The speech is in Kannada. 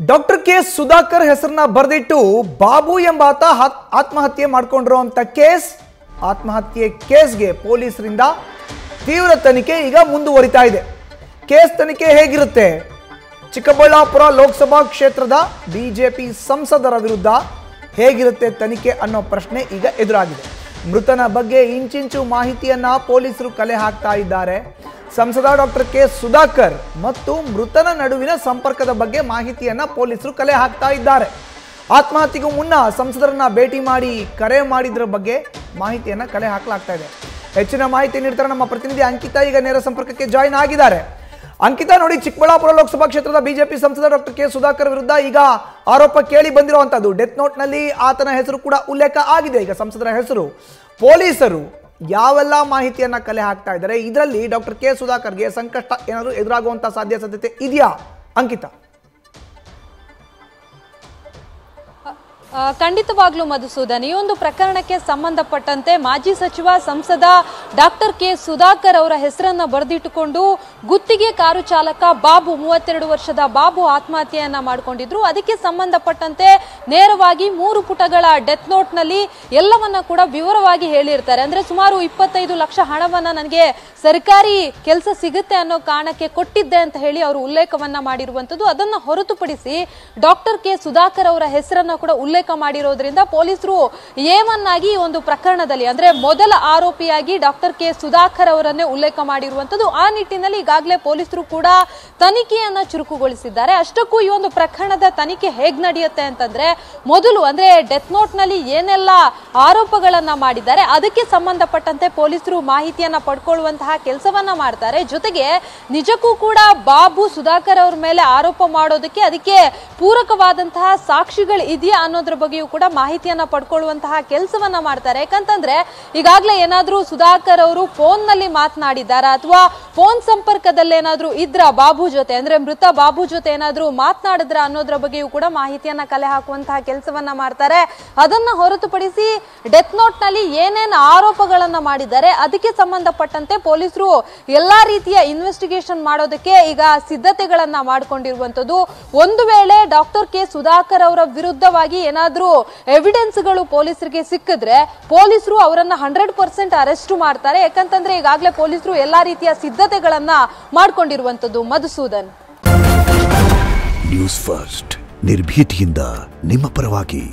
ಡಾಕ್ಟರ್ ಕೆ ಸುಧಾಕರ್ ಹೆಸರನ್ನ ಬರೆದಿಟ್ಟು ಬಾಬು ಎಂಬಾತ ಆತ್ಮಹತ್ಯೆ ಮಾಡಿಕೊಂಡಿರುವಂತ ಕೇಸ್ ಆತ್ಮಹತ್ಯೆ ಕೇಸ್ಗೆ ಪೊಲೀಸರಿಂದ ತೀವ್ರ ತನಿಖೆ ಈಗ ಮುಂದುವರಿತಾ ಇದೆ. ಕೇಸ್ ತನಿಖೆ ಹೇಗಿರುತ್ತೆ? ಚಿಕ್ಕಬಳ್ಳಾಪುರ ಲೋಕಸಭಾ ಕ್ಷೇತ್ರದ ಬಿಜೆಪಿ ಸಂಸದರ ವಿರುದ್ಧ ಹೇಗಿರುತ್ತೆ ತನಿಖೆ ಅನ್ನೋ ಪ್ರಶ್ನೆ ಈಗ ಎದುರಾಗಿದೆ. ಮೃತನ ಬಗ್ಗೆ ಇಂಚಿಂಚು ಮಾಹಿತಿಯನ್ನ ಪೊಲೀಸರು ಕಲೆ ಹಾಕ್ತಾ ಇದ್ದಾರೆ. ಸಂಸದ ಡಾಕ್ಟರ್ ಕೆ ಸುಧಾಕರ್ ಮತ್ತು ಮೃತನ ನಡುವಿನ ಸಂಪರ್ಕದ ಬಗ್ಗೆ ಮಾಹಿತಿಯನ್ನ ಪೊಲೀಸರು ಕಲೆ ಹಾಕ್ತಾ ಇದ್ದಾರೆ. ಆತ್ಮಹತ್ಯೆಗೂ ಮುನ್ನ ಸಂಸದರನ್ನ ಭೇಟಿ ಮಾಡಿ ಕರೆ ಮಾಡಿದ್ರ ಬಗ್ಗೆ ಮಾಹಿತಿಯನ್ನ ಕಲೆ ಹಾಕಲಾಗ್ತಾ ಇದೆ. ಹೆಚ್ಚಿನ ಮಾಹಿತಿ ನೀಡ್ತಾರೆ ನಮ್ಮ ಪ್ರತಿನಿಧಿ ಅಂಕಿತಾ. ಈಗ ನೇರ ಸಂಪರ್ಕಕ್ಕೆ ಜಾಯಿನ್ ಆಗಿದ್ದಾರೆ. ಅಂಕಿತಾ, ನೋಡಿ, ಚಿಕ್ಕಬಳ್ಳಾಪುರ ಲೋಕಸಭಾ ಕ್ಷೇತ್ರದ ಬಿಜೆಪಿ ಸಂಸದ ಡಾಕ್ಟರ್ ಕೆ ಸುಧಾಕರ್ ವಿರುದ್ಧ ಈಗ ಆರೋಪ ಕೇಳಿ ಬಂದಿರುವಂತದ್ದು. ಡೆತ್ ನೋಟ್ ನಲ್ಲಿ ಆತನ ಹೆಸರು ಕೂಡ ಉಲ್ಲೇಖ ಆಗಿದೆ. ಈಗ ಸಂಸದರ ಹೆಸರು. ಪೊಲೀಸರು ಯಾವೆಲ್ಲ ಮಾಹಿತಿಯನ್ನ ಕಲೆ ಹಾಕ್ತಾ ಇದ್ದಾರೆ? ಇದರಲ್ಲಿ ಡಾಕ್ಟರ್ ಕೆ ಸುಧಾಕರ್ಗೆ ಸಂಕಷ್ಟ ಏನಾದರೂ ಎದುರಾಗುವಂತ ಸಾಧ್ಯತೆ ಇದೆಯಾ ಅಂಕಿತಾ? ಖಂಡಿತವಾಗ್ಲೂ ಮಧುಸೂದನ್, ಈ ಒಂದು ಪ್ರಕರಣಕ್ಕೆ ಸಂಬಂಧಪಟ್ಟಂತೆ ಮಾಜಿ ಸಚಿವ ಸಂಸದ ಡಾಕ್ಟರ್ ಕೆ ಸುಧಾಕರ್ ಅವರ ಹೆಸರನ್ನ ಬರೆದಿಟ್ಟುಕೊಂಡು ಗುತ್ತಿಗೆ ಕಾರು ಚಾಲಕ ಬಾಬು, 32 ವರ್ಷದ ಬಾಬು ಆತ್ಮಹತ್ಯೆಯನ್ನ ಮಾಡಿಕೊಂಡಿದ್ರು. ಅದಕ್ಕೆ ಸಂಬಂಧಪಟ್ಟಂತೆ ನೇರವಾಗಿ 3 ಪುಟಗಳ ಡೆತ್ ನೋಟ್ ನಲ್ಲಿ ಎಲ್ಲವನ್ನ ಕೂಡ ವಿವರವಾಗಿ ಹೇಳಿರ್ತಾರೆ. ಅಂದ್ರೆ ಸುಮಾರು 25 ಲಕ್ಷ ಹಣವನ್ನ ನನಗೆ ಸರ್ಕಾರಿ ಕೆಲಸ ಸಿಗುತ್ತೆ ಅನ್ನೋ ಕಾರಣಕ್ಕೆ ಕೊಟ್ಟಿದ್ದೆ ಅಂತ ಹೇಳಿ ಅವರು ಉಲ್ಲೇಖವನ್ನ ಮಾಡಿರುವಂತದ್ದು. ಅದನ್ನ ಹೊರತುಪಡಿಸಿ ಡಾಕ್ಟರ್ ಕೆ ಸುಧಾಕರ್ ಅವರ ಹೆಸರನ್ನ ಕೂಡ ಉಲ್ಲೇಖ ಮಾಡಿರೋದ್ರಿಂದ ಪೊಲೀಸರು ಏವನ್ನಾಗಿ ಈ ಒಂದು ಪ್ರಕರಣದಲ್ಲಿ ಅಂದ್ರೆ ಮೊದಲ ಆರೋಪಿಯಾಗಿ ಡಾಕ್ಟರ್ ಕೆ ಸುಧಾಕರ್ ಅವರನ್ನೇ ಉಲ್ಲೇಖ ಮಾಡಿರುವಂತದ್ದು. ಆ ನಿಟ್ಟಿನಲ್ಲಿ ಈಗಾಗಲೇ ಪೊಲೀಸರು ಕೂಡ ತನಿಖೆಯನ್ನ ಚುರುಕುಗೊಳಿಸಿದ್ದಾರೆ. ಅಷ್ಟಕ್ಕೂ ಈ ಒಂದು ಪ್ರಕರಣದ ತನಿಖೆ ಹೇಗ್ ನಡೆಯುತ್ತೆ ಅಂತಂದ್ರೆ, ಮೊದಲು ಅಂದ್ರೆ ಡೆತ್ ನೋಟ್ ನಲ್ಲಿ ಏನೆಲ್ಲ ಆರೋಪಗಳನ್ನ ಮಾಡಿದ್ದಾರೆ ಅದಕ್ಕೆ ಸಂಬಂಧಪಟ್ಟಂತೆ ಪೊಲೀಸರು ಮಾಹಿತಿಯನ್ನ ಪಡ್ಕೊಳ್ಳುವಂತಹ ಕೆಲಸವನ್ನ ಮಾಡ್ತಾರೆ. ಜೊತೆಗೆ ನಿಜಕ್ಕೂ ಕೂಡ ಬಾಬು ಸುಧಾಕರ್ ಅವ್ರ ಮೇಲೆ ಆರೋಪ ಮಾಡೋದಕ್ಕೆ ಅದಕ್ಕೆ ಪೂರಕವಾದಂತಹ ಸಾಕ್ಷಿಗಳು ಇದೆಯಾ ಅನ್ನೋದ್ರ ಬಗ್ಗೆಯೂ ಕೂಡ ಮಾಹಿತಿಯನ್ನ ಪಡ್ಕೊಳ್ಳುವಂತಹ ಕೆಲಸವನ್ನ ಮಾಡ್ತಾರೆ. ಯಾಕಂತಂದ್ರೆ ಈಗಾಗಲೇ ಏನಾದ್ರೂ ಸುಧಾಕರ್ ಅವರು ಫೋನ್ ನಲ್ಲಿ ಮಾತನಾಡಿದಾರ ಅಥವಾ ಫೋನ್ ಸಂಪರ್ಕದಲ್ಲಿ ಏನಾದ್ರೂ ಇದ್ರ ಬಾಬು ಜೊತೆ, ಅಂದ್ರೆ ಮೃತ ಬಾಬು ಜೊತೆ ಏನಾದ್ರೂ ಮಾತನಾಡಿದ್ರ ಅನ್ನೋದ್ರ ಬಗ್ಗೆಯೂ ಕೂಡ ಮಾಹಿತಿಯನ್ನ ಕಲೆ ಹಾಕುವಂತಹ ಕೆಲಸವನ್ನ ಮಾಡ್ತಾರೆ. ಅದನ್ನ ಹೊರತುಪಡಿಸಿ ಡೆತ್ ನೋಟ್ ನಲ್ಲಿ ಏನೇನು ಆರೋಪಗಳನ್ನ ಮಾಡಿದ್ದಾರೆ ಅದಕ್ಕೆ ಸಂಬಂಧಪಟ್ಟಂತೆ ಪೊಲೀಸರು ಎಲ್ಲಾ ರೀತಿಯ ಇನ್ವೆಸ್ಟಿಗೇಷನ್ ಮಾಡೋದಕ್ಕೆ ಈಗ ಸಿದ್ಧತೆಗಳನ್ನ ಮಾಡಿಕೊಂಡಿರುವಂತದ್ದು. ಒಂದು ವೇಳೆ ಡಾಕ್ಟರ್ ಕೆ ಸುಧಾಕರ್ ಅವರ ವಿರುದ್ಧವಾಗಿ ಏನಾದ್ರೂ ಎವಿಡೆನ್ಸ್ಗಳು ಪೊಲೀಸರಿಗೆ ಸಿಕ್ಕಿದ್ರೆ ಪೊಲೀಸರು ಅವರನ್ನ 100% ಅರೆಸ್ಟ್ ಮಾಡ್ತಾರೆ. ಯಾಕಂತಂದ್ರೆ ಈಗಾಗಲೇ ಪೊಲೀಸರು ಎಲ್ಲಾ ರೀತಿಯ ಸಿದ್ಧತೆಗಳನ್ನ ಮಾಡಿಕೊಂಡಿರುವಂತದ್ದು. ಮಧುಸೂದನ್, ನ್ಯೂಸ್ ಫಸ್ಟ್ ನಿರ್ಭೀತಿಯಿಂದ ನಿಮ್ಮ ಪರವಾಗಿ.